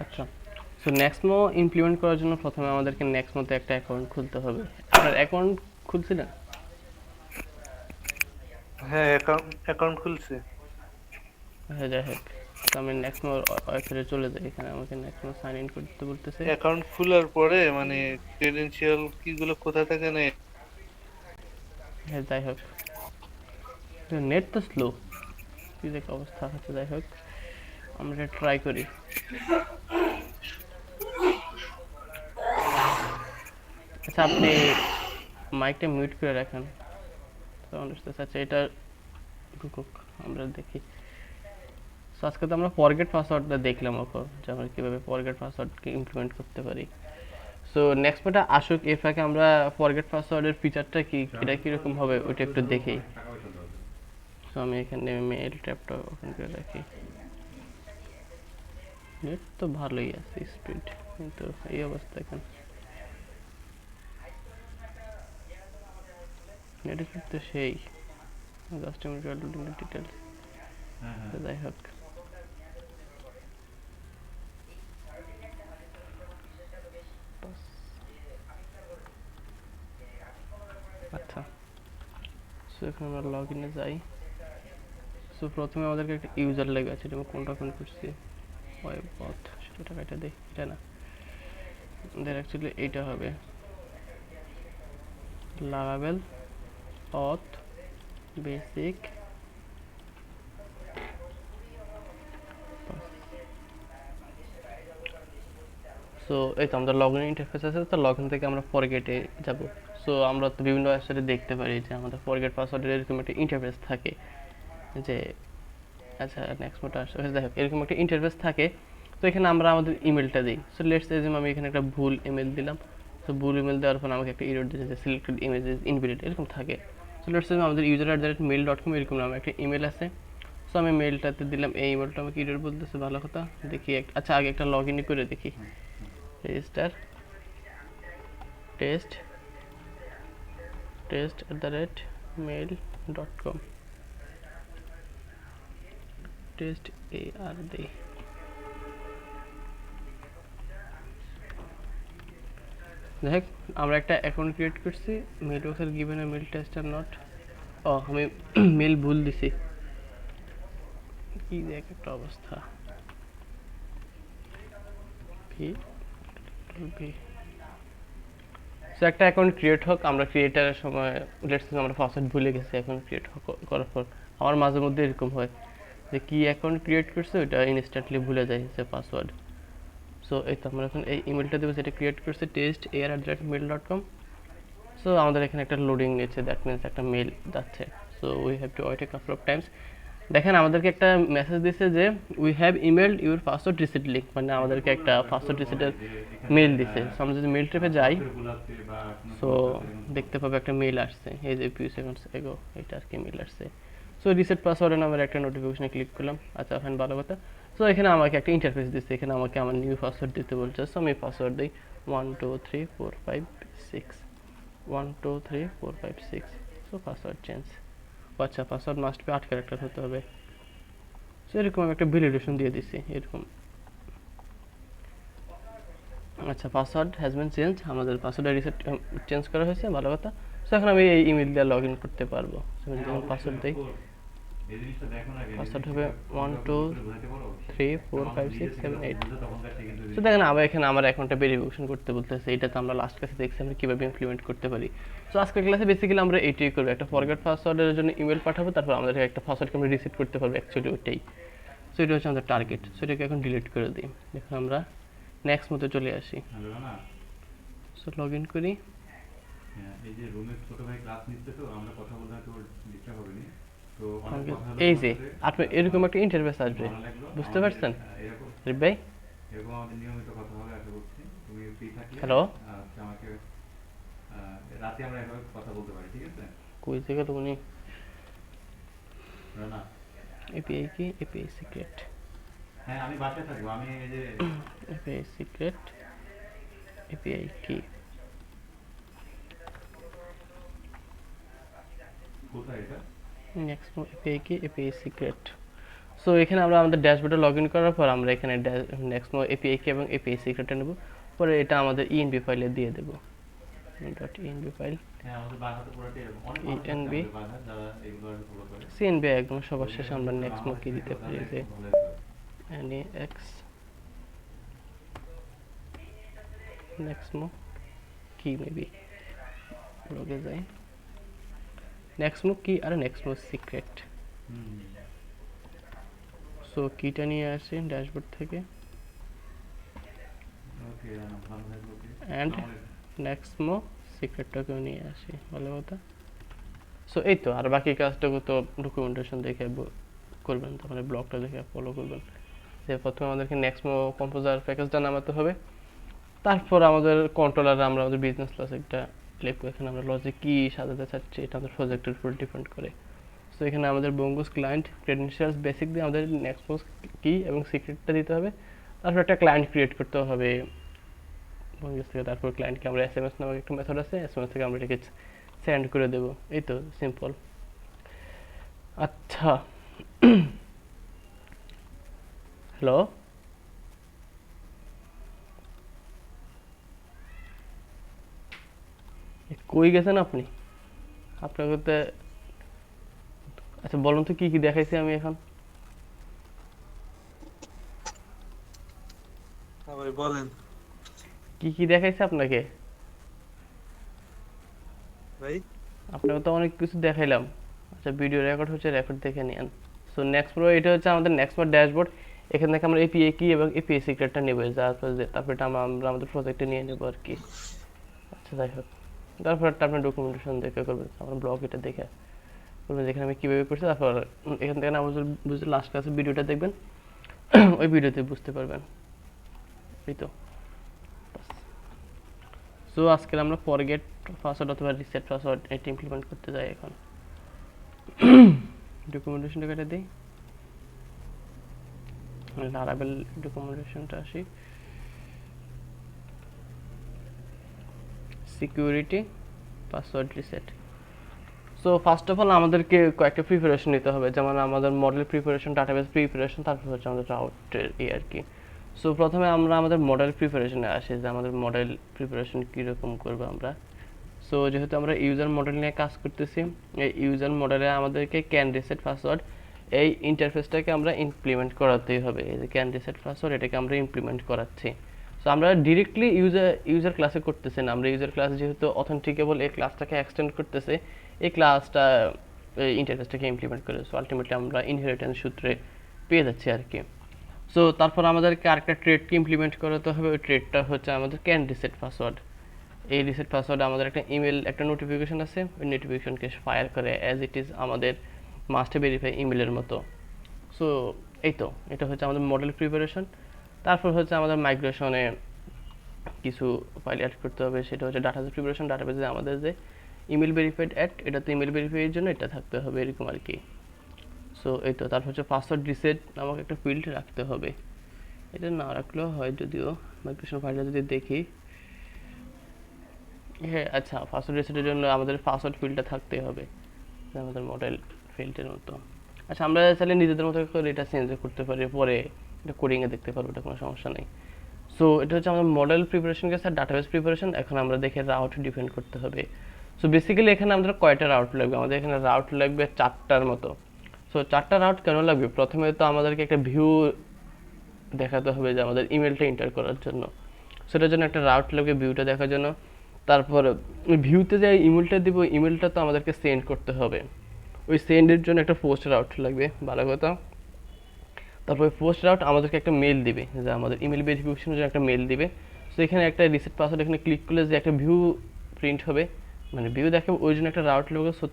আচ্ছা, so নেক্সটমো implement করার জন্য প্রথমে আমাদেরকে নেক্সটমোতে একটা অ্যাকাউন্ট খুলতে হবে। আপনার অ্যাকাউন্ট খুলছিলেন? হ্যাঁ, অ্যাকাউন্ট খুলছি। হ্যাঁ, যাই হোক, তো আমি নেক্সটমো ওয়েবসাইটে চলে যাই। এখানে আমাকে নেক্সটমো সাইন ইন করতে বলতেছে। অ্যাকাউন্ট খোলার পরে মানে ক্রেডেনশিয়াল কিগুলো কোথা থেকে নেয়? হ্যাঁ, যাই হোক, নেট তো স্লো, কি যে অবস্থা হচ্ছে। যাই হোক, আমরা ট্রাই করি। আচ্ছা, আপনি মাইকটা মিউট করে রাখেন। সাউন্ড আসতেছে। আচ্ছা, এটা ঢুকুক, আমরা দেখি। সো আজকে তো আমরা ফরগেট পাসওয়ার্ডটা দেখলাম ওপর, যে আমরা কীভাবে ফরগেট পাসওয়ার্ডকে ইমপ্লিমেন্ট করতে পারি। সো নেক্সট পার্টে আসুক, এর ফাঁকে আমরা ফরগেট পাসওয়ার্ডের ফিচারটা কি, এটা কীরকম হবে ওইটা একটু দেখি। সো আমি এখানে মেল ট্যাবটা ওপেন করে রাখি। নেট তো ভালোই আছে স্পিড, কিন্তু এই অবস্থা এখানে নেটের স্পিড তো সেই। Just loading details. যাই হোক, আচ্ছা, সো এখন আমরা লগ ইনে যাই। সো প্রথমে আমাদেরকে একটা ইউজার লেগে আছে, এটা আমি কোনটা ওপেন করছি, ওয়েব পথ, সেটা এটা দেই, এটা না, আমাদের অ্যাকচুয়ালি এইটা হবে লারাভেল পথ বেসিক। সো এই তো আমাদের লগ ইন ইন্টারফেস আছে, তো লগ ইন থেকে আমরা ফরগেটে যাব। সো আমরা তো বিভিন্ন ওয়েবসাইটে দেখতে পারি যে আমাদের ফরগেট পাসওয়ার্ডের এরকম একটা ইন্টারফেস থাকে, যে আচ্ছা নেক্সট মোটা আসে, যাই হোক এরকম একটা ইন্টারফেস থাকে। তো এখানে আমরা আমাদের ইমেলটা দিই। সো লেটস সে আমি এখানে একটা ভুল ইমেল দিলাম। সো ভুল ইমেল দেওয়ার পর আমাকে একটা এরর দিয়েছে যে সিলেক্টেড ইমেজ ইজ ইনভ্যালিড, এরকম থাকে। সো লেটস সে আমাদের user@mail.com এরকম নামে একটা ইমেল আছে। সো আমি মেলটাতে দিলাম, এই ইমেলটা আমাকে এরর বলতেছে, ভালো কথা দেখি। আচ্ছা, আগে একটা লগ ইন করে দেখি। Register test @mail.com, test AR দিই। দেখ, আমরা একটা অ্যাকাউন্ট ক্রিয়েট করছি। মেল বক্সের given a mail test or not, ও আমি মেল ভুল দিছি। কি দেখ একটা অবস্থা। ভি ভি সো একটা অ্যাকাউন্ট ক্রিয়েট হোক, আমরা ক্রিয়েটারের সময় লেটস আমরা পাসওয়ার্ড ভুলে গেছি। অ্যাকাউন্ট ক্রিয়েট করার পর আমার মাঝে মধ্যে এরকম হয় যে কি অ্যাকাউন্ট ক্রিয়েট করছে ওইটা ইনস্ট্যান্টলি ভুলে যায় যে পাসওয়ার্ড। সো এই তো আমরা এখন এই ইমেলটা দেবো যেটা ক্রিয়েট করছে, test@mail.com। সো আমাদের এখানে একটা লোডিং নিচ্ছে, দ্যাট মিনস একটা মেল যাচ্ছে। So we have to wait a couple of times. দেখেন আমাদেরকে একটা মেসেজ দিচ্ছে যে we have emailed your password reset link, মানে আমাদেরকে একটা পাসওয়ার্ড রিসেটের মেল দিছে। সো আমরা যদি মেল ট্রিপে যাই, সো দেখতে পাবো একটা মেল আসছে, এই যে ফিউ সেকেন্ডস এগো এটা আর কি মেল আসছে। সো রিসেট পাসওয়ার্ডের নামের একটা নোটিফিকেশনে ক্লিক করলাম। আচ্ছা, ফাইন, ভালো কথা। সো এখানে আমাকে একটা ইন্টারফেস দিচ্ছে, এখানে আমাকে আমার নিউ পাসওয়ার্ড দিতে বলছে। সো আমি পাসওয়ার্ড দিই 12345 6, 12345 6। So password change. আচ্ছা, পাসওয়ার্ড মাস্ট বি 8 ক্যারেক্টার হতে হবে। সো এরকম আমি একটা ভ্যালিডেশন দিয়ে দিছি এরকম। আচ্ছা, পাসওয়ার্ড হ্যাজ বিন চেঞ্জ, আমাদের পাসওয়ার্ড রিসেট চেঞ্জ করা হয়েছে, ভালো কথা। সো এখন আমি এই ইমেল দিয়ে লগ ইন করতে পারবো। সো আমি যখন পাসওয়ার্ড দিই, পাসওয়ার্ড হবে 1234567 8। সো দেখেন আবার এখানে আমার অ্যাকাউন্টটা ভেরিফিকেশন করতে বলতেছে। এটা তো আমরা লাস্ট ক্লাসে দেখছি আমরা কীভাবে ইমপ্লিমেন্ট করতে পারি। সো আজকের ক্লাসে বেসিক্যালি আমরা এইটাই করবো, একটা ফরগেট পাসওয়ার্ডের জন্য ইমেল পাঠাবো, তারপর আমাদের একটা পাসওয়ার্ডকে আমরা রিসেট করতে পারবো, অ্যাকচুয়ালি ওইটাই। সো এটা হচ্ছে আমাদের টার্গেট। সো এটাকে এখন ডিলিট করে দিই। দেখুন আমরা নেক্সট মতো চলে আসি। সো লগ ইন করি। এই যে আপনার এরকম একটা ইন্টারফেস আসবে, বুঝতে পারছেন রিপ ভাই? হ্যালো, কই থেকে তো উনি এপিআই কি, API secret, API secret, API কি, নেক্সট এপিআই কি, এপিআই সিক্রেট। সো এখানে আমরা আমাদের ড্যাশবোর্ডে লগ ইন করার পর আমরা এখানে নেক্সমো এপিআই কি এবং এপিআই সিক্রেটটা নেব, পরে এটা আমাদের ইএনবি ফাইলে দিয়ে দেব। Dot ENB file, ENB CNB একদম সবার শেষে আমরা নেক্সমো কি দিতে পারি যে এনএক্স নেক্সমো কি মেবি লগে যাই নেক্সমো কি আর নেক্সমো সিক্রেট। সো কিটা নিয়ে আসি ড্যাশবোর্ড থেকে অ্যান্ড নেক্সমো সিক্রেটটাকেও নিয়ে আসি, ভালো কথা। সো এই তো, আর বাকি কাজটাকে তো ডকুমেন্টেশন দেখে করবেন, তারপরে ব্লগটা দেখে ফলো করবেন। যে প্রথমে আমাদেরকে নেক্সমো কম্পোজার প্যাকেজটা নামাতে হবে, তারপর আমাদের কন্ট্রোলার আমরা আমাদের বিজনেস লজিকটা লিখবো। এখানে আমরা লজিক কি সাজাতে চাচ্ছি এটা আমাদের প্রজেক্টের উপর ডিপেন্ড করে। সো এখানে আমাদের বঙ্গুস ক্লায়েন্ট ক্রেডেনশিয়ালস বেসিক দিয়ে আমাদের নেক্সমো কি এবং সিক্রেটটা দিতে হবে, তারপর একটা ক্লায়েন্ট ক্রিয়েট করতে হবে বঙ্গুস থেকে। তারপর ক্লায়েন্টকে আমরা এসএমএস নামক একটা মেথড আছে, এসএমএস থেকে আমরা এটাকে সেন্ড করে দেবো। এই তো সিম্পল। আচ্ছা হ্যালো, কই গেছেন আপনি? আপনাকে তো আচ্ছা বলুন তো কি কি দেখাইছি আমি এখন? হ্যাঁ ভাই বলেন কি কি দেখাইছে আপনাকে? ভাই। আপনাকে তো অনেক কিছু দেখাইলাম। আচ্ছা ভিডিও রেকর্ড হচ্ছে, রেকর্ড দেখে নিন। সো নেক্সট প্রো এটা হচ্ছে আমাদের নেক্সট প্রো ড্যাশবোর্ড। এখান থেকে আমরা এপিআই কি এবং এপিআই সিক্রেটটা নেব, তারপর এটা আমরা আমাদের প্রজেক্টে নিয়ে নেব আর কি। আচ্ছা যাই হোক, তারপর একটা আপনার ডকুমেন্টেশন দেখে করবেন, আমার ব্লগ এটা দেখে করবেন যেখানে আমি কীভাবে করছি। তারপর এখান থেকে না বুঝতে লাস্ট ক্লাসে ভিডিওটা দেখবেন, ওই ভিডিওতে বুঝতে পারবেন। এই তো। সো আজকে আমরা ফরগেট পাসওয়ার্ড অথবা রিসেট পাসওয়ার্ড এটা ইমপ্লিমেন্ট করতে যাই এখন। ডকুমেন্টেশনটা কেটে দিই, লারাবেল ডকুমেন্টেশনটা আসি, security password reset. So first of all আমাদেরকে কয়েকটা প্রিপারেশন নিতে হবে, যেমন আমাদের মডেল প্রিপারেশন, ডাটাবেস প্রিপারেশন, তারপর হচ্ছে আমাদের রাউটের আর কি। সো প্রথমে আমরা আমাদের মডেল প্রিপারেশনে আসি, যে আমাদের মডেল প্রিপারেশন কীরকম করবো আমরা। সো যেহেতু আমরা ইউজার মডেল নিয়ে কাজ করতেছি, এই ইউজার মডেলে আমাদেরকে ক্যান রিসেট পাসওয়ার্ড এই ইন্টারফেসটাকে আমরা ইমপ্লিমেন্ট করাতেই হবে। এই যে ক্যান রিসেট পাসওয়ার্ড এটাকে আমরা ইমপ্লিমেন্ট করাচ্ছি। সো আমরা ডিরেক্টলি ইউজার ক্লাসে করতেছি না, আমরা ইউজার ক্লাস যেহেতু অথেন্টিকেবল এই ক্লাসটাকে এক্সটেন্ড করতেছে, এই ক্লাসটা ইন্টারফেসটাকে ইমপ্লিমেন্ট করে। সো আলটিমেটলি আমরা ইনহেরিটেন্স সূত্রে পেয়ে যাচ্ছি আর কি। সো তারপর আমাদেরকে আরেকটা ট্রেডকে ইমপ্লিমেন্ট করাতে হবে, ওই ট্রেডটা হচ্ছে আমাদের ক্যান রিসেট পাসওয়ার্ড। এই রিসেট পাসওয়ার্ডে আমাদের একটা ইমেল, একটা নোটিফিকেশন আছে, ওই নোটিফিকেশনকে ফায়ার করে অ্যাজ ইট ইজ আমাদের মাস্ট ভেরিফাই ইমেলের মতো। সো এই তো, এটা হচ্ছে আমাদের মডেল প্রিপারেশন। তারপর হচ্ছে আমাদের মাইগ্রেশনে কিছু ফাইল অ্যাড করতে হবে, সেটা হচ্ছে ডাটাবেস প্রিপারেশন। ডাটাবেসে আমাদের যে ইমেল ভেরিফাইড অ্যাড, এটা তো ইমেল ভেরিফাইয়ের জন্য এটা থাকতে হবে, এরকম আর কি। সো এই তো, তারপর হচ্ছে পাসওয়ার্ড রিসেট নামক একটা ফিল্ড রাখতে হবে। এটা না রাখলেও হয়, যদিও মাইগ্রেশন ফাইলটা যদি দেখি, হ্যাঁ আচ্ছা, পাসওয়ার্ড রিসেটের জন্য আমাদের পাসওয়ার্ড ফিল্ডটা থাকতেই হবে, আমাদের মডেল ফিল্ডের মতো। আচ্ছা আমরা চাইলে নিজেদের মতো করে এটা চেঞ্জ করতে পারি, পরে এটা কোডিংয়ে দেখতে পারবো, এটা কোনো সমস্যা নেই। সো এটা হচ্ছে আমাদের মডেল প্রিপারেশন গেছে, আর ডাটাবেস প্রিপারেশন। এখন আমরা দেখে রাউট ডিফাইন করতে হবে। সো বেসিক্যালি এখানে আমাদের কয়টা রাউট লাগবে? আমাদের এখানে রাউট লাগবে 4টার মতো। সো 4টা রাউট কেন লাগবে? প্রথমে তো আমাদেরকে একটা ভিউ দেখাতে হবে যে আমাদের ইমেলটা এন্টার করার জন্য, সেটার জন্য একটা রাউট লাগবে ভিউটা দেখার জন্য। তারপর ভিউতে যে ইমেলটা দিব, ইমেলটা তো আমাদেরকে সেন্ড করতে হবে, ওই সেন্ডের জন্য একটা পোস্ট রাউট লাগবে, ভালো কথা। তারপর পোস্ট রাউট আমাদেরকে একটা মেল দিবে, যে আমাদের ইমেল ভেরিফিকেশনের জন্য একটা মেল দিবে। সো এখানে একটা রিসেট পাসওয়ার্ড এখানে ক্লিক করলে যে একটা ভিউ প্রিন্ট হবে, মানে ভিউ দেখাবে, ওই জন্য একটা রাউট লাগবে। সো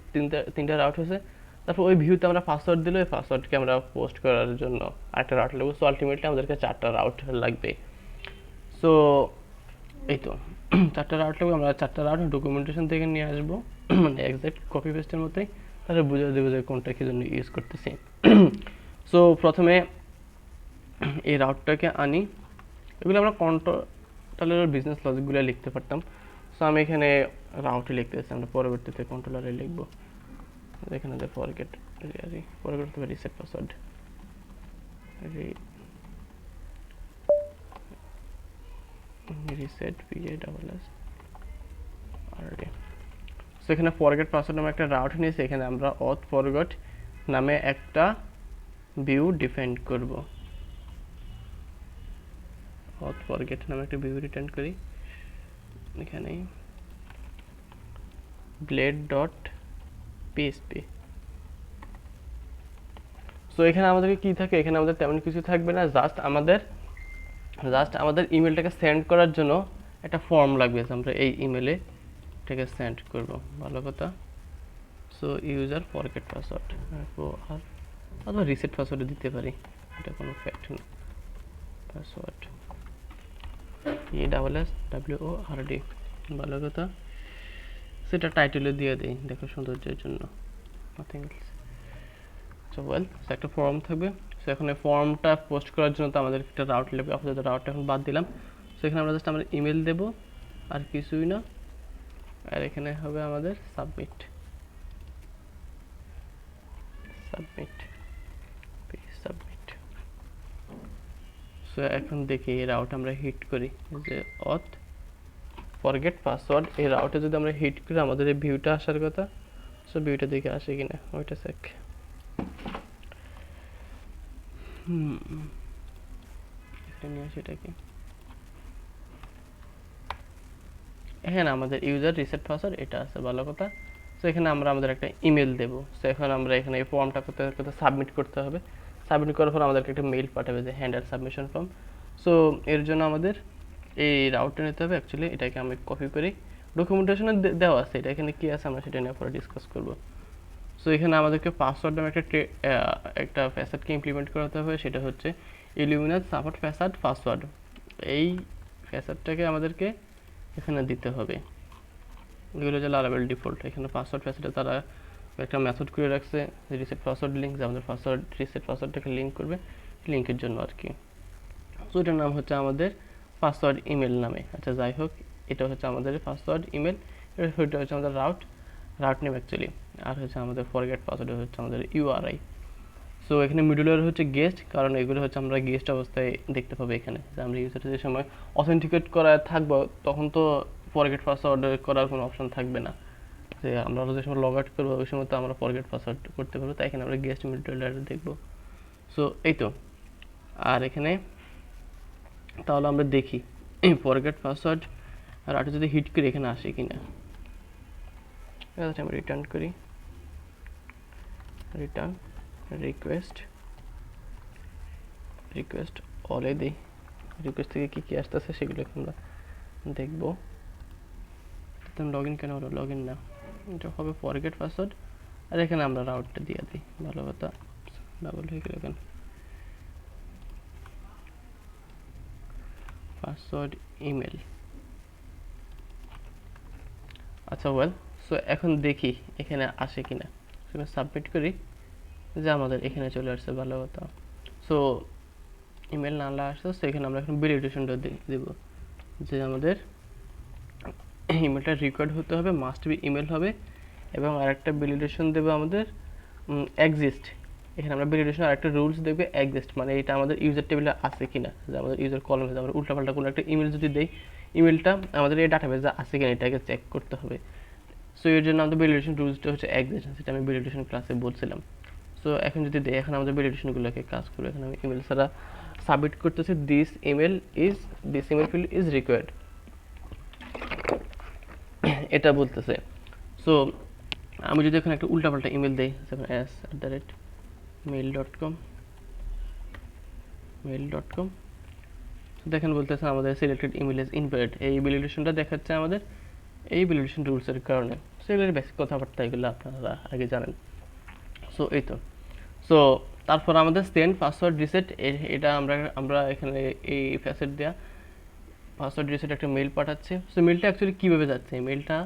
তিনটা রাউট হয়েছে। তারপর ওই ভিউতে আমরা পাসওয়ার্ড দিলে ওই পাসওয়ার্ডকে আমরা পোস্ট করার জন্য আরেকটা রাউট লাগবে। সো আলটিমেটলি আমাদেরকে 4টা রাউট লাগবে। সো এই তো 4টা রাউট লাগবে, আমরা 4টা রাউট ডকুমেন্টেশন থেকে নিয়ে আসবো, মানে এক্সাক্ট কপি পেস্টের মতোই, তাহলে বুঝে দেবো যে কোনটা কী জন্য ইউজ করতেছি। সো প্রথমে এই রাউটটাকে আনি, এগুলো আমরা কন্ট্রোলারের বিজনেস লজিকগুলো লিখতে পারতাম। সো আমি এখানে রাউটে লিখতেছি, আমরা পরবর্তীতে কন্ট্রোলারে লিখবো। এখানে ফরগেট অথবা reset password. Reset PJ double S RD. So এখানে ফরগেট পাসওয়ার্ড নামে একটা রাউট নিয়েছি, এখানে আমরা অথ ফরগট নামে একটা ভিউ ডিফাইন করব। অথ ফরগেট নামে একটা ভিউ রিটার্ন করি, এখানে ব্লেড ডট পিএসপি। সো এখানে আমাদেরকে কি থাকে, এখানে আমাদের তেমন কিছু থাকবে না, জাস্ট আমাদের ইমেলটাকে সেন্ড করার জন্য একটা ফর্ম লাগবে, আমরা এই ইমেলে এটাকে সেন্ড করব, ভালো কথা। সো ইউজার ফরগেট পাসওয়ার্ড আর অথবা রিসেট পাসওয়ার্ড দিতে পারি, এটা কোনো ফ্যাক্ট না। পাসওয়ার্ড ESSWORD, ভালো কথা। সেটা টাইটেলে দিয়ে দিই, দেখো সৌন্দর্যের জন্য, নাথিং এলস। সো ওয়েল, একটা ফর্ম থাকবে। সো এখন এই ফর্মটা পোস্ট করার জন্য তো আমাদের একটা রাউট লাগবে, আপাতত রাউটটা এখন বাদ দিলাম। সো এখানে আমরা জাস্ট আমরা ইমেল দেবো, আর কিছুই না। আর এখানে হবে আমাদের সাবমিট। সো এখন দেখি এই রাউট আমরা হিট করি, যে অথ ফরগেট পাসওয়ার্ড, এই রাউটে যদি আমরা হিট করি আমাদের এই ভিউটা আসার কথা। সো ভিউটা দেখে আসে কিনা, ওইটা চেক। এখানে নিয়ে আসি এটাকে, এখানে আমাদের ইউজার রিসেট পাসওয়ার্ড এটা আছে, ভালো কথা। সো এখানে আমরা আমাদের একটা ইমেল দেবো। সো এখন আমরা এখানে এই ফর্মটা করতে সাবমিট করতে হবে। সাবমিট করার পর আমাদেরকে একটা মেইল পাঠাবে যে হ্যান্ডার সাবমিশন ফর্ম। সো এর জন্য আমাদের এই রাউটটা নিতে হবে। অ্যাকচুয়ালি এটাকে আমি কপি করি, ডকুমেন্টেশনে দেওয়া আছে, এটা এখানে কী আছে আমরা সেটা নিয়ে পরে ডিসকাস করব। সো এখানে আমাদেরকে পাসওয়ার্ড নামে একটা ফ্যাসাডকে ইমপ্লিমেন্ট করাতে হবে, সেটা হচ্ছে ইলুমিনাস সাপোর্ট ফ্যাসাড পাসওয়ার্ড। এই ফ্যাসাডটাকে আমাদেরকে এখানে দিতে হবে। এগুলো হচ্ছে লারাবেল ডিফল্ট। এখানে পাসওয়ার্ড ফ্যাসাডে তারা একটা মেথড করে রাখছে, রিসেট পাসওয়ার্ড লিঙ্ক, যে আমাদের পাসওয়ার্ড রিসেট পাসওয়ার্ডটাকে লিঙ্ক করবে, লিঙ্কের জন্য আর কি। সো এটার নাম হচ্ছে আমাদের পাসওয়ার্ড ইমেল নামে। আচ্ছা যাই হোক, এটা হচ্ছে আমাদের পাসওয়ার্ড ইমেল, এটা হচ্ছে আমাদের রাউট নেম অ্যাকচুয়ালি। আর হচ্ছে আমাদের ফরগেট পাসওয়ার্ড হচ্ছে আমাদের ইউআরআই। সো এখানে মিডলওয়্যার হচ্ছে গেস্ট, কারণ এগুলো হচ্ছে আমরা গেস্ট অবস্থায় দেখতে পাবো এখানে, যে আমরা ইউজার যে সময় অথেন্টিকেট করা থাকবো তখন তো ফরগেট পাসওয়ার্ড করার কোনো অপশন থাকবে না, যে আমরা যে সময় লগ আউট করবো ওই সময় তো আমরা ফরগেট পাসওয়ার্ড করতে পারবো, তাই এখানে আমরা গেস্ট মিডলওয়্যার দেখবো। সো এই তো, আর এখানে তাহলে আমরা দেখি ফরগেট পাসওয়ার্ড আর আটা যদি হিট করি এখানে আসে কিনা। আমরা রিটার্ন করি, রিটার্ন রিকোয়েস্ট অলে দিই, রিকোয়েস্ট থেকে কী কী আসতেছে সেগুলো আমরা দেখবো। লগ ইন কেন হলো, লগ ইন না, এটা হবে ফরগেট পাসওয়ার্ড। আর এখানে আমরা রাউটটা দিয়ে দিই, ভালো কথা। ডাবল হয়ে গেল কেন, পাসওয়ার্ড ইমেল। আচ্ছা ওয়েল, সো এখন দেখি এখানে আসে কিনা। সেখানে সাবমিট করি, যে আমাদের এখানে চলে আসছে, ভালো কথা। সো ইমেল না আসছে, সো এখানে আমরা এখন ভ্যালিডেশনটা দেব, যে আমাদের ইমেলটা রেকর্ড হতে হবে, মাস্ট বি ইমেল হবে, এবং আরেকটা ভ্যালিডেশন দেবো আমাদের এক্সিস্ট। এখানে আমরা ভ্যালিডেশন আরেকটা রুলস দেখবে এক্সিস্ট, মানে এটা আমাদের ইউজার টেবিলে আছে কিনা, যে আমাদের ইউজার কলমে আমরা উল্টাপাল্টা কোনো একটা ইমেল যদি দেই, ইমেলটা আমাদের এই ডাটাবেজে আছে কিনা এটাকে চেক করতে হবে। সো এর জন্য আমাদের ভ্যালিডেশন রুলসটা হচ্ছে এক্সিস্ট, সেটা আমি ভ্যালিডেশন ক্লাসে বলছিলাম। সো এখন যদি দেই, এখন আমাদের ভ্যালিডেশনগুলোকে কাজ করবে। এখন আমি ইমেল ছাড়া সাবমিট করতেছি, this email field is required, এটা বলতেছে। সো আমি যদি এখানে একটা উল্টাপাল্টা ইমেল দিই, যেমন s@mail.com, দেখেন বলতেছে আমাদের সিলেক্টেড ইমেল ইজ ইনভ্যালিড। এই ভ্যালিডেশনটা দেখাচ্ছে আমাদের এই ভ্যালিডেশন রুলসের কারণে। সো এগুলোর বেসিক কথাবার্তা, এগুলো আপনারা আগে জানেন। সো এই তো, সো তারপর আমাদের সেন্ড পাসওয়ার্ড রিসেট, এটা আমরা এখানে এই ফ্যাসেট দেওয়া পাসওয়ার্ড রিসেট একটা মেল পাঠাচ্ছে। সো মেলটা অ্যাকচুয়ালি কীভাবে যাচ্ছে, এই মেলটা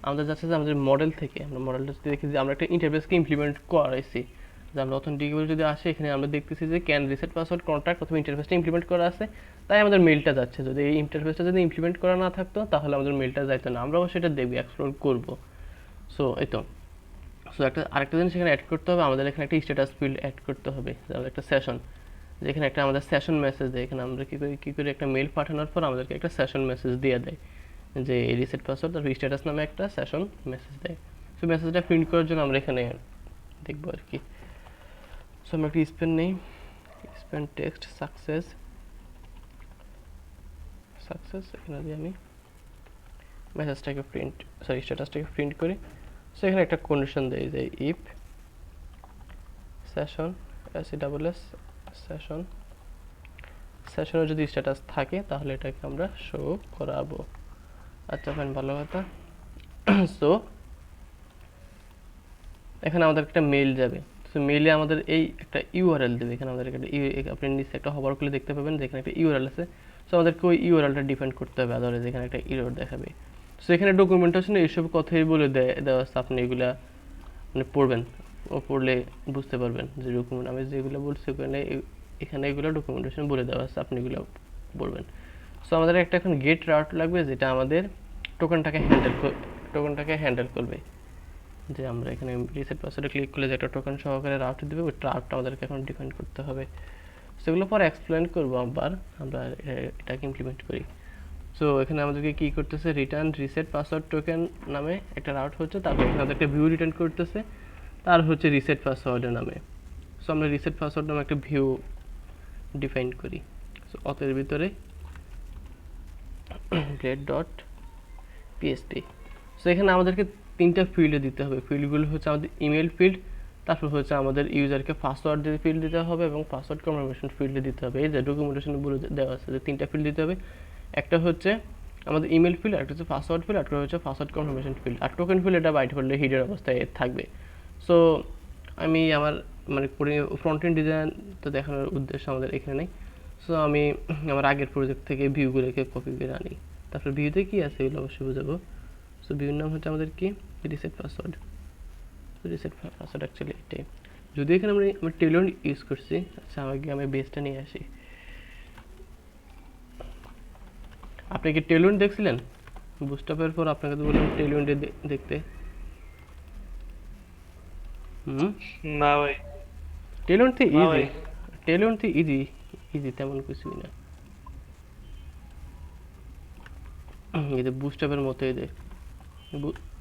আমাদের যাচ্ছে যে আমাদের মডেল থেকে, আমরা মডেলটা যদি দেখি যে আমরা একটা ইন্টারফেসকে ইমপ্লিমেন্ট করাইছি, যে আমরা অথেন্টিকেবল যদি আসে, এখানে আমরা দেখতেছি যে ক্যান রিসেট পাসওয়ার্ড কন্ট্রাক্ট অথবা ইন্টারফেসটা ইমপ্লিমেন্ট করা আছে, তাই আমাদের মেলটা যাচ্ছে। যদি এই ইন্টারফেসটা যদি ইমপ্লিমেন্ট করা না থাকতো তাহলে আমাদের মেলটা যাইতো না, আমরাও সেটা দেখবি, এক্সপ্লোর করবো। সো এই তো, সো আরেকটা জিনিস এখানে অ্যাড করতে হবে, আমাদের এখানে একটা স্ট্যাটাস ফিল্ড অ্যাড করতে হবে, যেমন একটা সেশন, যেখানে একটা আমাদের সেশন মেসেজ দেয়। এখানে আমরা কি করি একটা মেল পাঠানোর পর আমাদেরকে একটা সেশন মেসেজ দিয়ে দেয় যে রিসেট পাসওয়ার্ড তারপর স্ট্যাটাস নামে একটা সেশন মেসেজ দেয়। সো মেসেজটা প্রিন্ট করার জন্য আমরা এখানে দেখবো আর কি। সো আমরা একটা স্পেন নেই, স্পেন টেক্সট সাকসেস এখানে দিয়ে আমি মেসেজটাকে স্ট্যাটাসটাকে প্রিন্ট করি। সো এখানে একটা কন্ডিশন দেয় যে ইফ সেশন SESS সেশনের যদি স্ট্যাটাস থাকে তাহলে এটাকে আমরা শো করাবো। আচ্ছা ফাইন, ভালো কথা। সো এখানে আমাদের একটা মেইল যাবে। সো মেইলে আমাদের এই একটা ইউআরএল দেবে। এখানে আমাদের একটা আপনি নিচে একটা হভার করলে দেখতে পাবেন যে এখানে একটা ইউআরএল আছে। সো আমাদেরকে ওই ইউআরএলটা ডিফাইন করতে হবে, আদারওয়াইজ এখানে একটা এরর দেখাবে। সো এখানে ডকুমেন্টেশনে এইসব কথাই বলে দেওয়া আছে, আপনি এগুলা মানে পড়বেন, ও পড়লে বুঝতে পারবেন যে ডকুমেন্ট আমি যেগুলো বলছি এখানে এগুলো ডকুমেন্টেশন বলে দেওয়া আছে, আপনি এগুলো পড়বেন। সো আমাদের একটা এখন গেট রাউট লাগবে যেটা আমাদের টোকেনটাকে হ্যান্ডেল করবে। যে আমরা এখানে রিসেট পাসওয়ার্ডে ক্লিক করলে যে একটা টোকেন সহকারে রাউট দেবে, ওই রাউটটা আমাদেরকে এখন ডিফাইন করতে হবে। সেগুলো পরে এক্সপ্লেন করবো আবার, আমরা এটাকে ইমপ্লিমেন্ট করি। সো এখানে আমাদেরকে কি করতেছে, রিটার্ন রিসেট পাসওয়ার্ড টোকেন নামে একটা রাউট হচ্ছে, তারপর এখানে আমাদেরকে ভিউ রিটার্ন করতেছে, তার হচ্ছে রিসেট পাসওয়ার্ডের নামে। সো আমরা রিসেট পাসওয়ার্ড নামে একটা ভিউ ডিফাইন করি। সো অতের ভিতরে get.php। সো এখানে আমাদেরকে তিনটা ফিল্ডে দিতে হবে। ফিল্ডগুলো হচ্ছে আমাদের ইমেল ফিল্ড, তারপর হচ্ছে আমাদের ইউজারকে পাসওয়ার্ড দিয়ে ফিল্ড দিতে হবে এবং পাসওয়ার্ড কনফার্মেশন ফিল্ডে দিতে হবে। এই যে ডকুমেন্টেশন বলে দেওয়া আছে যে তিনটা ফিল্ড দিতে হবে। একটা হচ্ছে আমাদের ইমেল ফিল্ড, একটা হচ্ছে পাসওয়ার্ড ফিল্ড, একটা হচ্ছে পাসওয়ার্ড কনফার্মেশন ফিল্ড। আর টোকেন ফিল্ড এটা বাইট করলে হিডেন অবস্থায় থাকবে। সো আমি আমার মানে ফ্রন্ট এন্ড ডিজাইন তো দেখানোর উদ্দেশ্য আমাদের এখানে নেই। সো আমি আমার আগের প্রজেক্ট থেকে ভিউগুলোকে কপি করে আনি, তারপর ভিউতে কি আছে এগুলো অবশ্যই বুঝাবো। সো ভিউর নাম হচ্ছে আমাদের কি রিসেট পাসওয়ার্ড অ্যাকচুয়ালি এটাই। যদি এখানে আমরা টেলন ইউজ করছি। আচ্ছা আমি বেসটা নিয়ে আসি। আপনি কি টেলন দেখছিলেন? বুস্টআপের পর আপনাকে তো বললাম টেলন দেখতে। না ভাই, টেলন তো না ইজি, ভাই। টেলন তো ইজি তেমন কিছুই না। এই যে বুস্টআপের মতো এই যে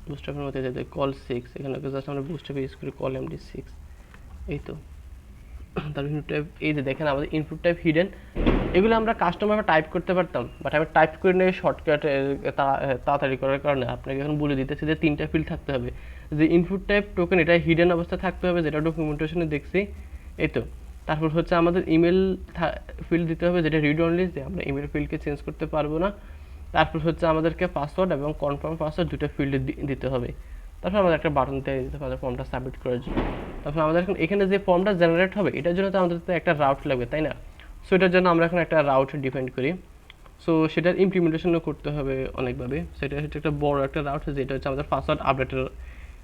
বুস্টআপের মতো এই যে কল 6, এখানে জাস্ট আমরা বুস্টআপ ইউজ করি কল MD6, এই তো। তারপর ইনপুট টাইপ, এই যে দেখেন আমাদের ইনপুট টাইপ হিডেন। এগুলো আমরা কাস্টমাইজে টাইপ করতে পারতাম, বাট আমি টাইপ করে নিয়ে শর্টকাট তাড়াতাড়ি করার কারণে আপনাকে এখন বলে দিতেছি যে তিনটা ফিল্ড থাকতে হবে। যে ইনপুট টাইপ টোকেন এটা হিডেন অবস্থায় থাকতে হবে, যেটা ডকুমেন্টেশনে দেখছি, এই তো। তারপর হচ্ছে আমাদের ইমেল ফিল্ড দিতে হবে, যেটা রিড অনলি, যে আমরা ইমেল ফিল্ডকে চেঞ্জ করতে পারবো না। তারপর হচ্ছে আমাদেরকে পাসওয়ার্ড এবং কনফার্ম পাসওয়ার্ড দুটো ফিল্ডে দিতে হবে। তারপর আমাদের একটা বাটন দিয়ে দিতে হবে ফর্মটা সাবমিট করার জন্য। তারপর আমাদের এখন এখানে যে ফর্মটা জেনারেট হবে এটার জন্য তো আমাদের তো একটা রাউট লাগবে, তাই না? সো এটার জন্য আমরা এখন একটা রাউট ডিফাইন করি। সো সেটার ইমপ্লিমেন্টেশনও করতে হবে অনেকভাবে। সেটা হচ্ছে একটা বড় একটা রাউট, যেটা হচ্ছে আমাদের পাসওয়ার্ড আপডেটের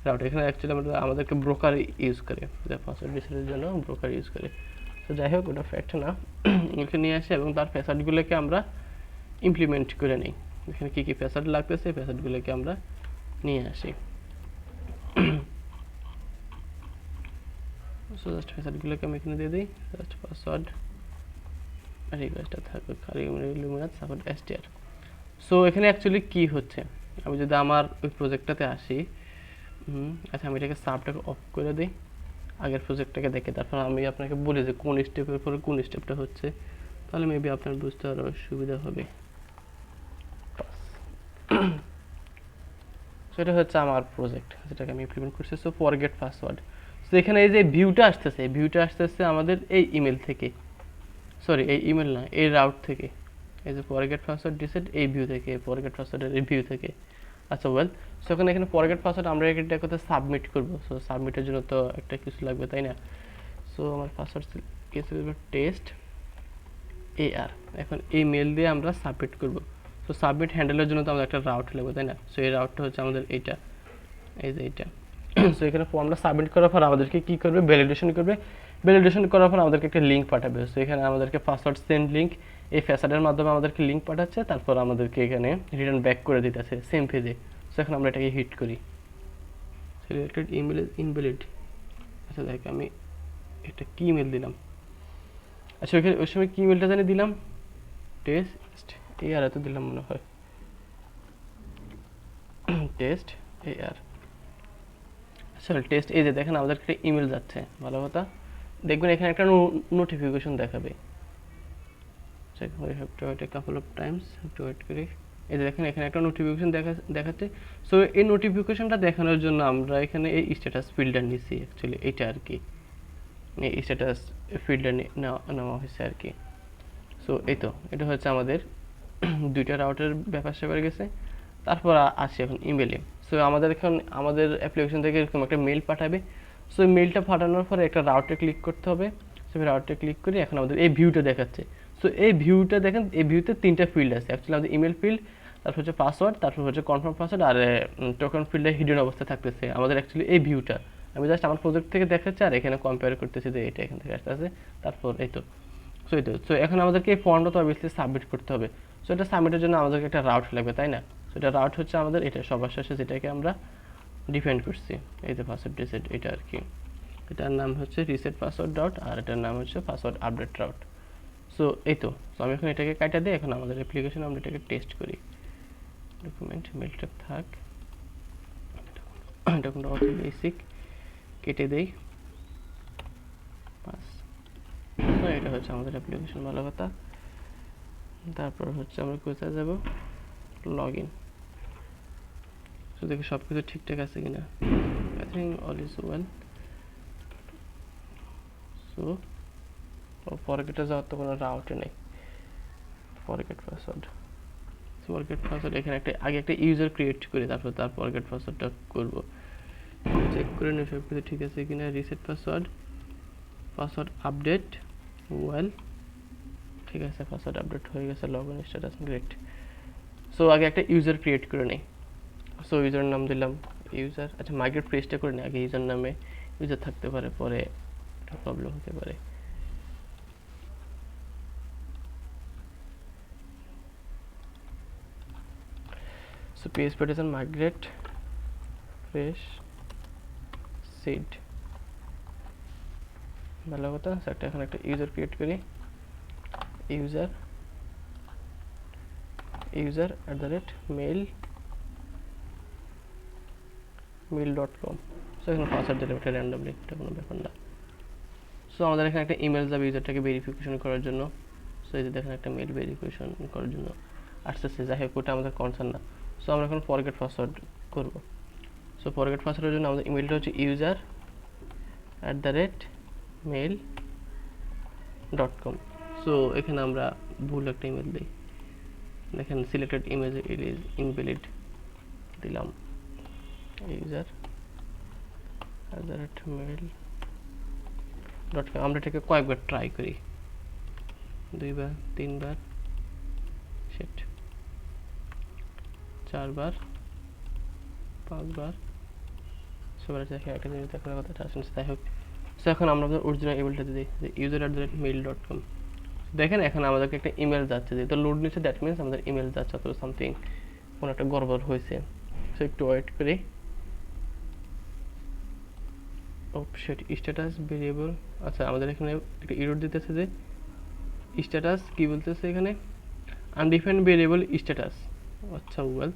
রাউট। এখানে অ্যাকচুয়ালি আমাদেরকে ব্রোকার ইউজ করে, যে পাসওয়ার্ড রিসেটের জন্য ব্রোকার ইউজ করে। তো যাই হোক, ওটা ফ্যাক্ট না। এখানে নিয়ে আসি এবং তার ফ্যাসাডগুলোকে আমরা ইমপ্লিমেন্ট করে নিই। এখানে কী কী ফ্যাসাড লাগতেছে এই ফ্যাসাডগুলোকে আমরা নিয়ে আসি। সো জাস্ট ফ্যাসাডগুলোকে আমি এখানে দিয়ে দিই, জাস্ট পাসওয়ার্ড রিকোয়েস্টটা থাকবে খালি লুমিনাস সাপোর্ট STR। সো এখানে অ্যাকচুয়ালি কী হচ্ছে, আমি যদি আমার ওই প্রজেক্টটাতে আসি, আচ্ছা আমি এটাকে সাবটাকে অফ করে দিই, আগের প্রজেক্টটাকে দেখে তারপর আমি আপনাকে বলি যে কোন স্টেপের পরে কোন স্টেপটা হচ্ছে, তাহলে মেবি আপনার বুঝতে আরও সুবিধা হবে। সো এটা হচ্ছে আমার প্রজেক্ট যেটাকে আমি ইমপ্লিমেন্ট করছি। So forget password. সো এখানে এই যে ভিউটা আসতেছে আমাদের এই ইমেল থেকে, সরি এই ইমেল না, এই রাউট থেকে। এই যে ফরগেট পাসওয়ার্ড রিসেট এই ভিউ থেকে, ফরগেট পাসওয়ার্ডের এই ভিউ থেকে। আচ্ছা ওয়েল, সো এখানে ফরগেট পাসওয়ার্ড আমরা এটা কোথায় সাবমিট করবো। সো সাবমিটের জন্য তো একটা কিছু লাগবে, তাই না? সো আমার পাসওয়ার্ড টেস্ট AR। এখন এই মেল দিয়ে আমরা সাবমিট করবো। সো সাবমিট হ্যান্ডেলের জন্য তো আমাদের একটা রাউট লাগবে, তাই না? সো এই রাউটটা হচ্ছে আমাদের এইটা, এই যে এইটা। সো এখানে ফর্মটা সাবমিট করার পর আমাদেরকে কী করবে, ভ্যালিডেশন করবে। ভ্যালিডেশন করার পর আমাদেরকে একটা লিঙ্ক পাঠাবে। সো এখানে আমাদেরকে পাসওয়ার্ড সেন্ড লিঙ্ক, এই ফ্যাসাডের মাধ্যমে আমাদেরকে লিঙ্ক পাঠাচ্ছে, তারপর আমাদেরকে এখানে রিটার্ন ব্যাক করে দিতেছে সেম পেজে। সো এখন আমরা এটাকে হিট করি, সিলেক্টেড ইমেল ইজ ইনভ্যালিড। আচ্ছা দেখ আমি এটা কি ইমেল দিলাম, আচ্ছা ওই সময় কি ইমেলটা জানি দিলাম, টেস্ট AR এত দিলাম মনে হয়, টেস্ট AR। আচ্ছা টেস্ট, এই যে দেখেন আমাদের একটা ইমেল যাচ্ছে, ভালো কথা। দেখবেন এখানে একটা নোটিফিকেশন দেখাবে, check we have to wait a couple of times, have to wait করি। এই যে দেখেন এখানে একটা নোটিফিকেশন দেখাচ্ছে। সো এই নোটিফিকেশনটা দেখানোর জন্য আমরা এখানে এই স্ট্যাটাস ফিল্ডটা নিছি, অ্যাকচুয়ালি এটা আর কি, এই স্ট্যাটাস ফিল্ডটা নেওয়া হয়েছে আর কি। সো এই তো এটা হচ্ছে আমাদের দুইটা রাউটের ব্যাপার স্যাপার গেছে। তারপর আসি এখন ইমেলে। সো আমাদের এখন আমাদের অ্যাপ্লিকেশন থেকে এরকম একটা মেল পাঠাবে। সো এই মেলটা পাঠানোর পরে একটা রাউটে ক্লিক করতে হবে। সো রাউটে ক্লিক করে এখন আমাদের এই ভিউটা দেখাচ্ছে। সো এই ভিউটা দেখেন, এই ভিউতে তিনটা ফিল্ড আছে অ্যাকচুয়ালি, আমাদের ইমেল ফিল্ড, তারপর হচ্ছে পাসওয়ার্ড, তারপর হচ্ছে কনফার্ম পাসওয়ার্ড, আর টোকেন ফিল্ডে হিডেন অবস্থায় থাকতেছে আমাদের অ্যাকচুয়ালি এই ভিউটা। আমি জাস্ট আমার প্রজেক্ট থেকে দেখাচ্ছি আর এখানে কম্পেয়ার করতেছি যে এটা এখান থেকে আসতে, তারপর এই তো। সো এখন আমাদেরকে এই ফর্মটা তো অবভিয়াসলি সাবমিট করতে হবে। সো এটা সাবমিটের জন্য আমাদেরকে একটা রাউট লাগবে, তাই না? সো এটা রাউট হচ্ছে আমাদের এটা সবার শেষে যেটাকে আমরা ডিফাইন করছি, এই যে পাসওয়ার্ড রিসেট, এটা আর কি। এটার নাম হচ্ছে রিসেট পাসওয়ার্ড রাউট, আর এটার নাম হচ্ছে পাসওয়ার্ড আপডেট রাউট। সো এই তো। সো আমি এখন এটাকে কাটা দিই, এখন আমাদের অ্যাপ্লিকেশন আমরা এটাকে টেস্ট করি। ডকুমেন্ট মেলটা থাক, এটা কোনো অতি বেসিক কেটে দেই, বাস। তো এটা হচ্ছে আমাদের অ্যাপ্লিকেশন, ভালো কথা। তারপর হচ্ছে আমরা কোথায় যাব, লগ ইন। সো দেখি সব কিছু ঠিকঠাক আছে কিনা, I think all is well. So ফরগেটে যাওয়ার তো কোনো রাউটে নেই, ফরগেট পাসওয়ার্ড। ফরগেট পাসওয়ার্ড এখানে আগে একটা ইউজার ক্রিয়েট করি, তারপর তার ফরগেট পাসওয়ার্ডটা করব। চেক করে নিই সব কিছু ঠিক আছে কিনা। Reset password, password update, well, ঠিক আছে, পাসওয়ার্ড আপডেট হয়ে গেছে, log in status great. So আগে একটা ইউজার ক্রিয়েট করে নিই। সো ইউজার নাম দিলাম ইউজার। আচ্ছা মাইগ্রেট পেজটা করে নিই আগে, ইউজার নামে ইউজার থাকতে পারে, পরে একটা প্রবলেম হতে পারে। So PHP is migrate fresh seed, ভালো কথা। সেটা এখন একটা ইউজার ক্রিয়েট করি, ইউজার mail.com। সো এখানে পাসওয়ার্ড দিলাম একটা র্যান্ডমলি, এটা কোনো ব্যাপার না। সো আমাদের এখানে একটা ইমেল যাবে ইউজারটাকে ভেরিফিকেশন করার জন্য। সো এই যে দেখেন একটা মেল ভেরিফিকেশন করার জন্য আসতেছে, যাই হোক ওটা আমাদের কনসার্ন না। সো আমরা এখন ফরগেট পাসওয়ার্ড করব। সো ফরগেট পাসওয়ার্ডের জন্য আমাদের ইমেলটা হচ্ছে user@mail.com। সো এখানে আমরা ভুল একটা ইমেল দিই, দেখেন selected image it is invalid দিলাম, user@mail.com। আমরা এটাকে কয়েকবার ট্রাই করি, 2 বার 3 বার, শিট, 4 বার, 5 বার। সবার দেখে একটা জিনিস দেখার কথা আসলে, যাই হোক। সো এখন আমরা আমাদের অরিজিনাল ইমেলটা দিই, যে user@mail.com। দেখেন এখন আমাদেরকে একটা ইমেল যাচ্ছে, যেহেতু লোড নিচ্ছে দ্যাট মিনস আমাদের ইমেল যাচ্ছে, অথবা সামথিং কোনো একটা গড়বড় হয়েছে। সো একটু ওয়েট করি। শিট, স্ট্যাটাস ভেরিয়েবল, আচ্ছা আমাদের এখানে একটা এরর দিতেছে যে স্ট্যাটাস কি বলতেছে এখানে, আনডিফাইন্ড ভেরিয়েবল স্ট্যাটাস। আচ্ছা ওয়েল,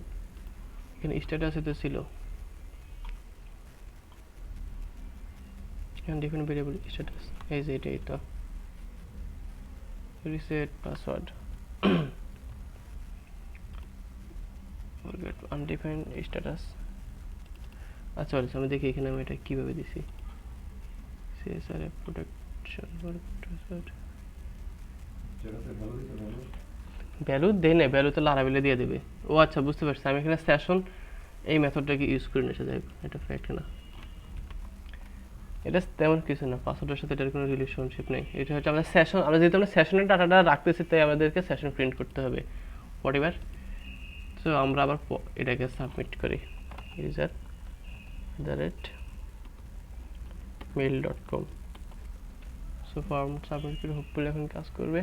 এখানে স্ট্যাটাসে তো ছিল আনডিফাইন্ড ভেরিয়েবল স্ট্যাটাস, এই যে এটাই তো reset password, forget undefined status. আচ্ছা আমি দেখি এখানে আমি এটা কিভাবে দিছি, CSR প্রোটেকশন ভ্যালু দেয় না, ভ্যালু তো লারাবেলে দিয়ে দেবে। ও আচ্ছা বুঝতে পারছি, আমি এখানে সেশন এই মেথডটাকে ইউজ করে নিয়েছে, যাই এটা ফ্যাক্ট না, এটা তেমন কিছু না, পাসওয়ার্ডের সাথে এটার কোনো রিলেশনশিপ নেই। এটা হচ্ছে আমাদের সেশন, আমরা যেহেতু আমরা সেশনের ডাটাটা রাখতেছি তাই আমাদেরকে সেশন প্রিন্ট করতে হবে, হোয়াট এভার। সো আমরা আবার এটাকে সাবমিট করি, user@mail.com। সো ফর্ম সাবমিট করে হোপফুলি এখন কাজ করবে।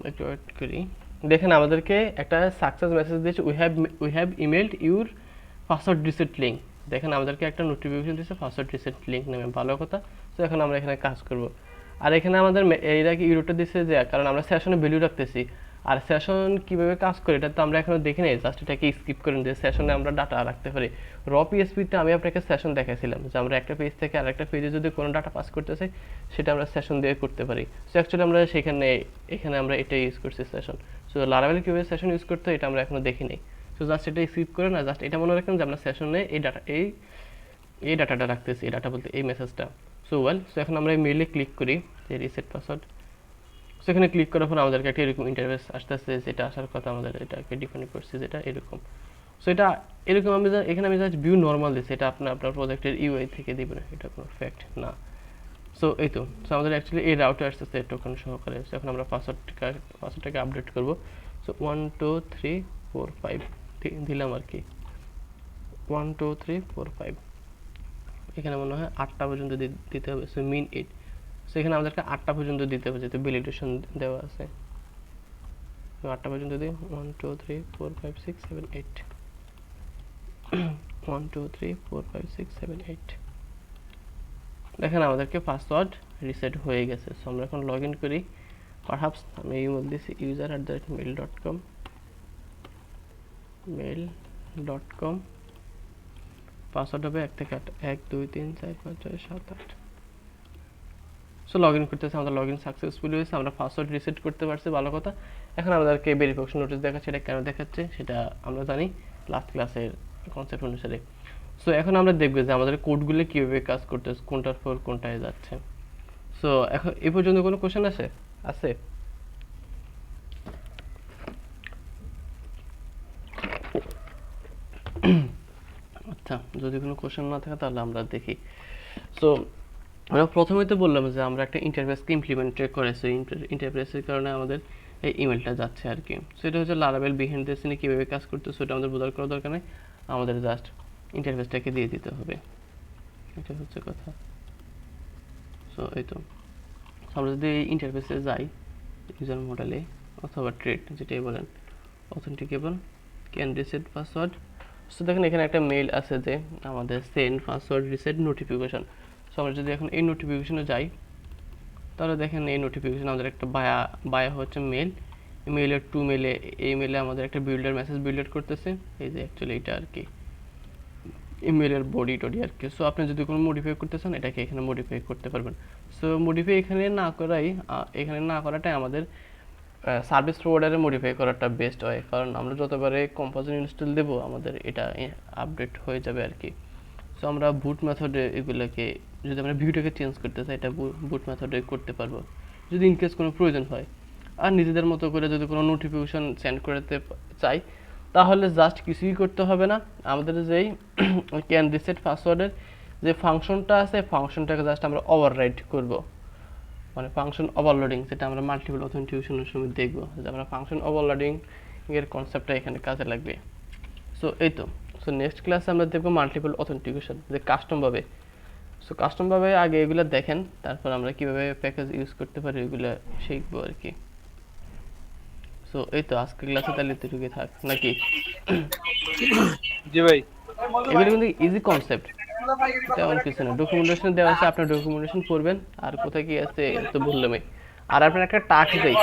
একটু ওয়েট করি। দেখেন আমাদেরকে একটা সাকসেস মেসেজ দিয়েছে, we have emailed your password reset link. দেখেন আমাদেরকে একটা নোটিফিকেশন দিচ্ছে পাসওয়ার্ড রিসেট লিংক নামে, ভালো কথা। তো এখন আমরা এখানে কাজ করব। আর এখানে আমাদের এর আগে ইউরোটা দিচ্ছে যে কারণ আমরা সেশনে ভ্যালু রাখতেছি, আর সেশন কিভাবে কাজ করে এটা তো আমরা এখনো দেখি নাই, জাস্ট এটাকে স্কিপ করে দিয়ে সেশনে আমরা ডাটা রাখতে পারি। র পিএসপিতে আমি আপনাকে সেশন দেখাইছিলাম যে আমরা একটা পেজ থেকে আরেকটা পেজে যদি কোনো ডাটা পাস করতে চাই সেটা আমরা সেশন দিয়ে করতে পারি। সো অ্যাকচুয়ালি আমরা সেখানে এখানে আমরা এটা ইউজ করছি সেশন। সো লারাভেল কিভাবে সেশন ইউজ করতে হয় এটা আমরা এখনো দেখি নাই। সো জাস্ট এটা স্কিপ করে না, জাস্ট এটা মনে রাখেন যে আমরা সেশনে এই ডাটাটা রাখতেছি, এই ডাটা বলতে এই মেসেজটা। সো সো এখন আমরা এই মেইলে ক্লিক করি যে রিসেট পাসওয়ার্ড। সো এখানে ক্লিক করার পর আমাদেরকে একটা এরকম ইন্টারফেস আসতেছে, যেটা আসার কথা আমাদের এটাকে ডিফাইন করছি যেটা এরকম। সো এটা এরকম আমি এখানে আমি জাস্ট ভিউ নর্মাল দিচ্ছি, এটা আপনার প্রজেক্টের ইউআই থেকে দিবেন, এটা কোনো ফ্যাক্ট না। সো এই তো আমাদের অ্যাকচুয়ালি এই রাউটে আসতেছে টোকেন সহকারে। সো এখন আমরা পাসওয়ার্ডটাকে আপডেট করব। সো 1 2 3 4 5 দিলাম আর কি, 1 2 3 4 5। এখানে মনে হয় 8টা পর্যন্ত দিতে হবে। সো মিন 8। সো এখানে আমাদেরকে 8টা পর্যন্ত দিতে হবে যেহেতু ভ্যালিডেশন দেওয়া আছে। তো 8টা পর্যন্ত দিই 1 2 3 4 5 6 7 8 1 2 3 4 5 6 7 8। দেখেন আমাদেরকে পাসওয়ার্ড রিসেট হয়ে গেছে। সো আমরা এখন লগ ইন করি। পারহ্যাপস আমি ইমেল দিছি user@mail.com mail.com। পাসওয়ার্ড হবে 1 থেকে 8 1 2 3 4 5 6 7 8। সো লগ ইন করতেছে, আমাদের লগ ইন সাকসেসফুলি হয়েছে, আমরা পাসওয়ার্ড রিসেট করতে পারছি, ভালো কথা। এখন আমাদেরকে ভেরিফিকেশন নোটিস দেখাচ্ছে, এটা কেন দেখাচ্ছে সেটা আমরা জানি লাস্ট ক্লাসের কনসেপ্ট অনুসারে। সো এখন আমরা দেখব যে আমাদের কোডগুলো কীভাবে কাজ করতেছে, কোনটার পর কোনটায় যাচ্ছে। সো এখন এই পর্যন্ত কোনো কোশ্চেন আছে? আচ্ছা, যদি কোনো কোশ্চেন না থাকে তাহলে আমরা দেখি। সো আমরা প্রথমেই তো বললাম যে আমরা একটা ইন্টারফেসকে ইমপ্লিমেন্ট করেছি, ইন্টারফেসের কারণে আমাদের এই ইমেলটা যাচ্ছে আর কি। সো এটা হচ্ছে লারাভেল বিহাইন্ড দ্য সিনে কীভাবে কাজ করতেছে সেটা আমাদের বোঝার কোনো দরকার নেই, আমাদের জাস্ট ইন্টারফেসটাকে দিয়ে দিতে হবে, এটা হচ্ছে কথা। সো এই তো আমরা যদি এই ইন্টারফেসে যাই ইউজার মডেলে অথবা ট্রেড যেটাই বলেন, অথেন্টিকেবল ক্যান রিসেট পাসওয়ার্ড। সো দেখেন এখানে একটা মেইল আছে যে আমাদের send password reset notification. So আমরা যদি এখন এই নোটিফিকেশনে যাই তাহলে দেখেন এই নোটিফিকেশন আমাদের একটা বায়া হচ্ছে মেল, মেইলের টু মেলে এই মেলে আমাদের একটা বিল্ডার মেসেজ বিল্ডার করতেছে, এই যে অ্যাকচুয়ালি এটা আর কি ইমেলের বডি টডি আর কি। সো আপনি যদি কোনো মডিফাই করতে চান এটাকে এখানে মডিফাই করতে পারবেন। সো মডিফাই এখানে না করাটাই আমাদের সার্ভিস প্রোভাইডারে মডিফাই করাটা বেস্ট হয়, কারণ আমরা যতবারে কম্পোজিট ইনস্টল দেব আমাদের এটা আপডেট হয়ে যাবে আর কি। সো আমরা বুট মেথডে এগুলোকে যদি আমরা ভিউটাকে চেঞ্জ করতে চাই এটা বুট মেথডে করতে পারবো যদি ইনকেস কোনো প্রয়োজন হয়। আর নিজেদের মতো করে যদি কোনো নোটিফিকেশন সেন্ড করতে চাই তাহলে জাস্ট কিছুই করতে হবে না, আমাদের যেই ক্যান রিসেট পাসওয়ার্ডের যে ফাংশনটা আছে ফাংশনটাকে জাস্ট আমরা ওভাররাইড করব, মানে ফাংশন ওভারলোডিং, যেটা আমরা মাল্টিপল অথেন্টিকেশনের সময় দেখব যে আমরা ফাংশন ওভারলোডিং এর কনসেপ্টটা এখানে কাজে লাগবে। সো এই তো নেক্সট ক্লাসে আমরা দেখব মাল্টিপল অথেন্টিকেশন যে কাস্টমভাবে। সো কাস্টমভাবে আগে এগুলো দেখেন, তারপর আমরা কিভাবে প্যাকেজ ইউজ করতে পারি এগুলো শিখবো আর কি। সো এই তো আজকে ক্লাসে তাহলে এতটুকুই থাক নাকি? জি ভাই। এগুলো কিন্তু ইজি কনসেপ্ট, তেমন কিছু না। ডকুমেন্টেশন দেওয়া আছে, আপনার ডকুমেন্টেশন পড়বেন, আর কোথায় কি আছে তো বললামই। আর আপনার একটা টাস্ক দেই,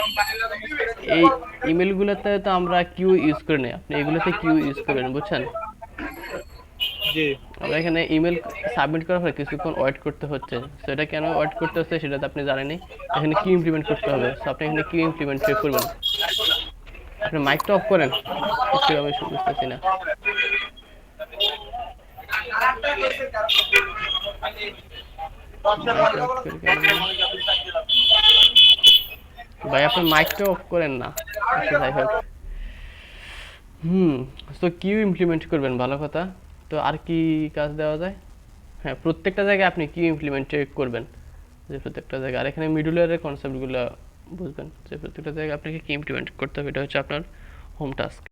এই ইমেলগুলোতে তো আমরা কিউ ইউজ করি না, আপনি এগুলোতে কিউ ইউজ করবেন, বুঝছেন? জি। আমরা এখানে ইমেল সাবমিট করার পরে কিছুক্ষণ ওয়েট করতে হচ্ছে, সো এটা কেন ওয়েট করতে হচ্ছে সেটা তো আপনি জানেনই। এখানে কিউ ইমপ্লিমেন্ট করতে হবে, সো আপনি এখানে কিউ ইমপ্লিমেন্ট করবেন। আপনি মাইকটা অফ করেন, কিছু আমি বুঝতেছি না। ভাই আপনি মাইকটা অফ করেন না। আচ্ছা যাই হোক, সো কিউ ইমপ্লিমেন্ট করবেন, ভালো কথা। তো আর কি কাজ দেওয়া যায়? হ্যাঁ, প্রত্যেকটা জায়গায় আপনি কিউ ইমপ্লিমেন্ট করবেন, যে প্রত্যেকটা জায়গায়। আর এখানে মিডল লেয়ারের কনসেপ্টগুলো বুঝবেন যে প্রত্যেকটা জায়গায় আপনাকে কি ইমপ্লিমেন্ট করতে হবে, এটা হচ্ছে আপনার হোম টাস্ক।